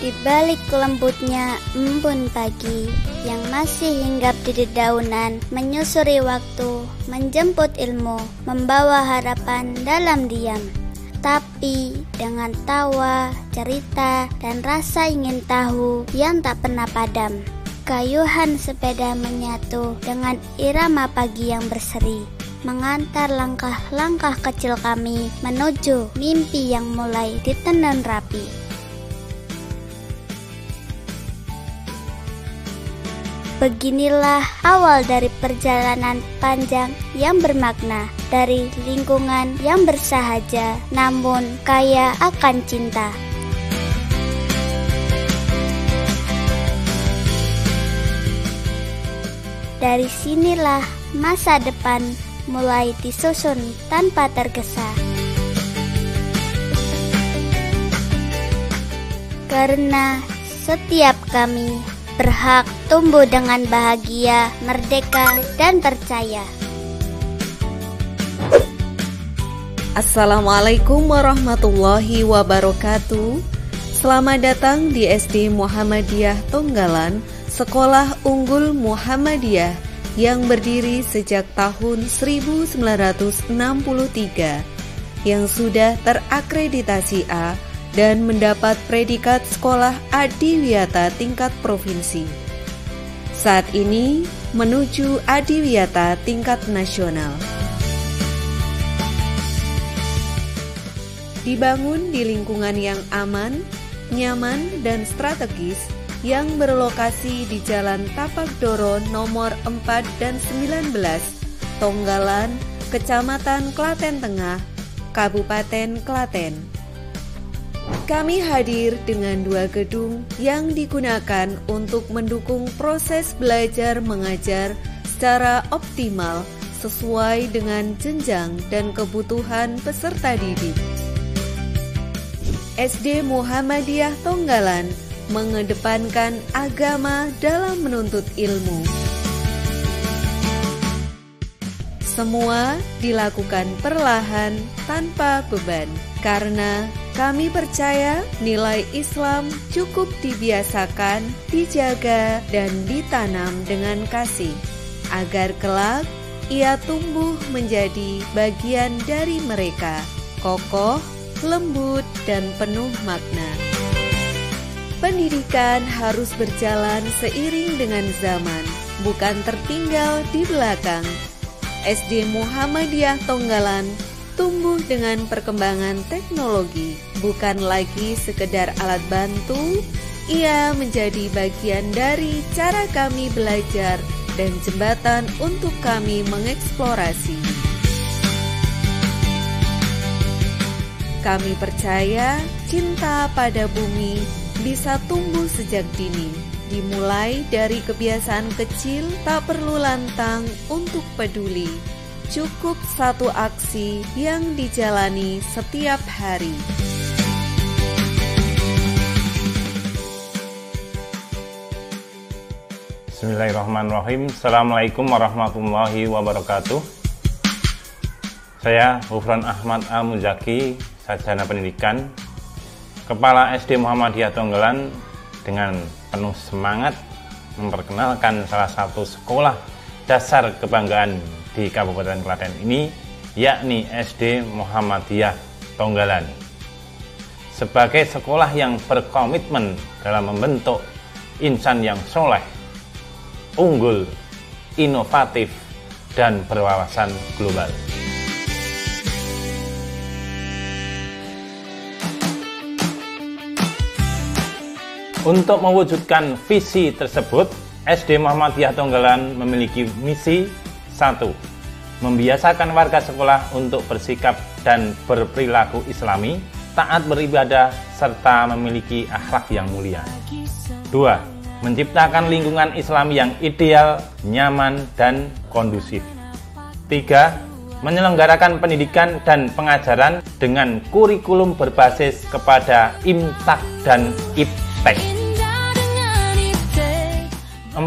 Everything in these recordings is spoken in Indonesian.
Di balik lembutnya embun pagi yang masih hinggap di dedaunan, menyusuri waktu, menjemput ilmu, membawa harapan dalam diam. Tapi dengan tawa, cerita, dan rasa ingin tahu yang tak pernah padam, kayuhan sepeda menyatu dengan irama pagi yang berseri, mengantar langkah-langkah kecil kami menuju mimpi yang mulai ditenun rapi. Beginilah awal dari perjalanan panjang yang bermakna, dari lingkungan yang bersahaja namun kaya akan cinta. Dari sinilah masa depan mulai disusun tanpa tergesa. Karena setiap kami berhak tumbuh dengan bahagia, merdeka, dan percaya. Assalamualaikum warahmatullahi wabarakatuh. Selamat datang di SD Muhammadiyah Tonggalan, Sekolah Unggul Muhammadiyah yang berdiri sejak tahun 1963, yang sudah terakreditasi A dan mendapat predikat sekolah adiwiyata tingkat provinsi. Saat ini menuju adiwiyata tingkat nasional. Dibangun di lingkungan yang aman, nyaman, dan strategis yang berlokasi di Jalan Tapak Doro nomor 4 dan 19, Tonggalan, Kecamatan Klaten Tengah, Kabupaten Klaten. Kami hadir dengan 2 gedung yang digunakan untuk mendukung proses belajar mengajar secara optimal sesuai dengan jenjang dan kebutuhan peserta didik. SD Muhammadiyah Tonggalan mengedepankan agama dalam menuntut ilmu. Semua dilakukan perlahan tanpa beban, karena kami percaya nilai Islam cukup dibiasakan, dijaga, dan ditanam dengan kasih, agar kelak ia tumbuh menjadi bagian dari mereka, kokoh, lembut, dan penuh makna. Pendidikan harus berjalan seiring dengan zaman, bukan tertinggal di belakang. SD Muhammadiyah Tonggalan tumbuh dengan perkembangan teknologi, bukan lagi sekedar alat bantu. Ia menjadi bagian dari cara kami belajar dan jembatan untuk kami mengeksplorasi. Kami percaya cinta pada bumi bisa tumbuh sejak dini, dimulai dari kebiasaan kecil. Tak perlu lantang untuk peduli, cukup satu aksi yang dijalani setiap hari. Bismillahirrahmanirrahim. Assalamualaikum warahmatullahi wabarakatuh. Saya Hufran Ahmad Al-Muzaki, Sarjana Pendidikan, Kepala SD Muhammadiyah Tonggalan, dengan penuh semangat memperkenalkan salah satu sekolah dasar kebanggaan di Kabupaten Klaten ini, yakni SD Muhammadiyah Tonggalan. Sebagai sekolah yang berkomitmen dalam membentuk insan yang soleh, unggul, inovatif, dan berwawasan global. Untuk mewujudkan visi tersebut, SD Muhammadiyah Tonggalan memiliki misi 1. Membiasakan warga sekolah untuk bersikap dan berperilaku islami, taat beribadah, serta memiliki akhlak yang mulia. 2. Menciptakan lingkungan islami yang ideal, nyaman, dan kondusif. 3. Menyelenggarakan pendidikan dan pengajaran dengan kurikulum berbasis kepada imsak dan iptek.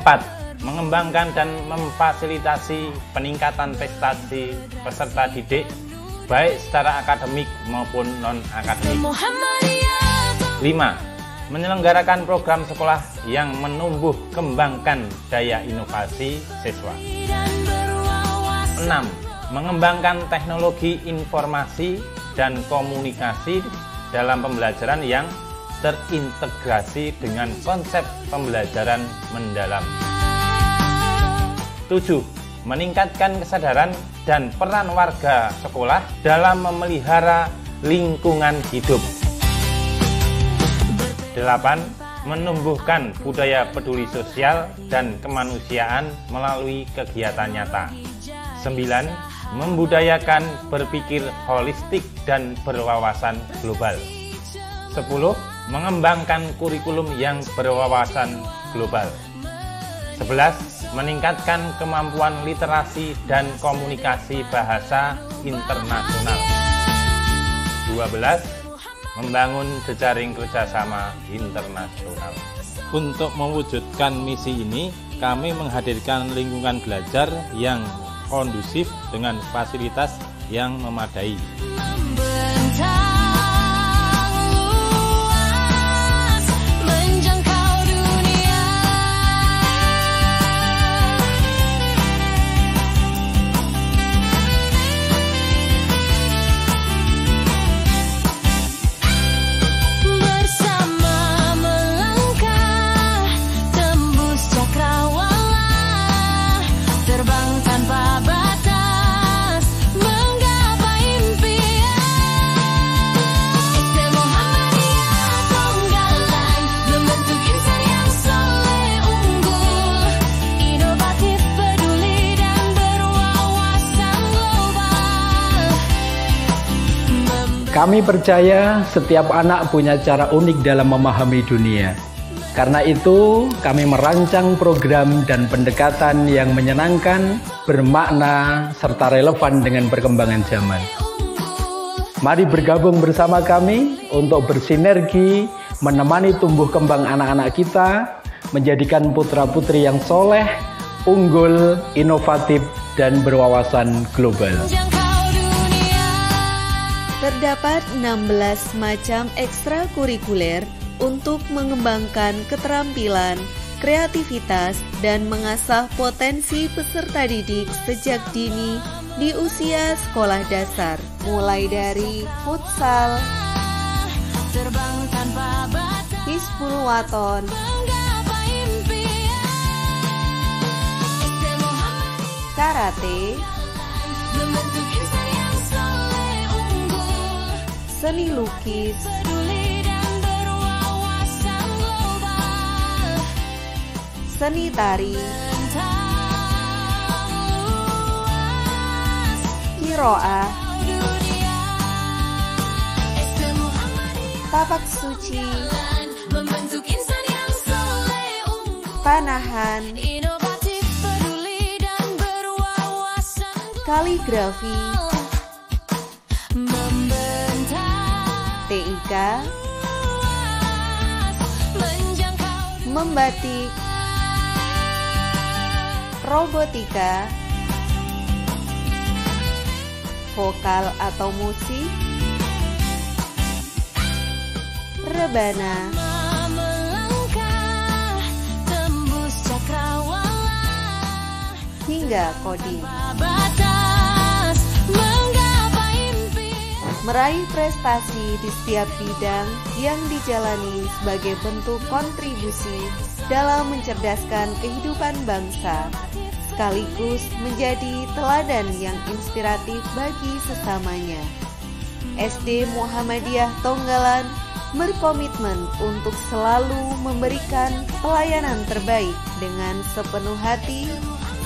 4. Mengembangkan dan memfasilitasi peningkatan prestasi peserta didik baik secara akademik maupun non-akademik. 5. Menyelenggarakan program sekolah yang menumbuh kembangkan daya inovasi siswa. 6. Mengembangkan teknologi informasi dan komunikasi dalam pembelajaran yang terintegrasi dengan konsep pembelajaran mendalam. 7. Meningkatkan kesadaran dan peran warga sekolah dalam memelihara lingkungan hidup. 8. Menumbuhkan budaya peduli sosial dan kemanusiaan melalui kegiatan nyata. 9. Membudayakan berpikir holistik dan berwawasan global. 10. Mengembangkan kurikulum yang berwawasan global. 11. Meningkatkan kemampuan literasi dan komunikasi bahasa internasional. 12. Membangun jejaring kerjasama internasional. Untuk mewujudkan misi ini, kami menghadirkan lingkungan belajar yang kondusif dengan fasilitas yang memadai. Kami percaya setiap anak punya cara unik dalam memahami dunia. Karena itu, kami merancang program dan pendekatan yang menyenangkan, bermakna, serta relevan dengan perkembangan zaman. Mari bergabung bersama kami untuk bersinergi, menemani tumbuh kembang anak-anak kita, menjadikan putra-putri yang soleh, unggul, inovatif, dan berwawasan global. Terdapat 16 macam ekstrakurikuler untuk mengembangkan keterampilan, kreativitas, dan mengasah potensi peserta didik sejak dini di usia sekolah dasar, mulai dari futsal, Hizbul Waton, karate, seni lukis, seni tari, kiroah, tapak suci, panahan, kaligrafi, TIK, membatik, robotika, vokal atau musik, rebana, hingga coding. Meraih prestasi di setiap bidang yang dijalani sebagai bentuk kontribusi dalam mencerdaskan kehidupan bangsa, sekaligus menjadi teladan yang inspiratif bagi sesamanya. SD Muhammadiyah Tonggalan berkomitmen untuk selalu memberikan pelayanan terbaik dengan sepenuh hati,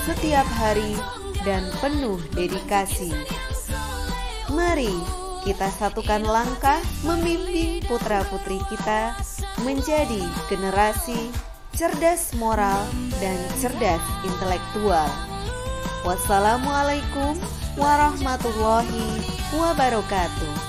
setiap hari, dan penuh dedikasi. Mari kita satukan langkah membimbing putra-putri kita menjadi generasi cerdas moral dan cerdas intelektual. Wassalamualaikum warahmatullahi wabarakatuh.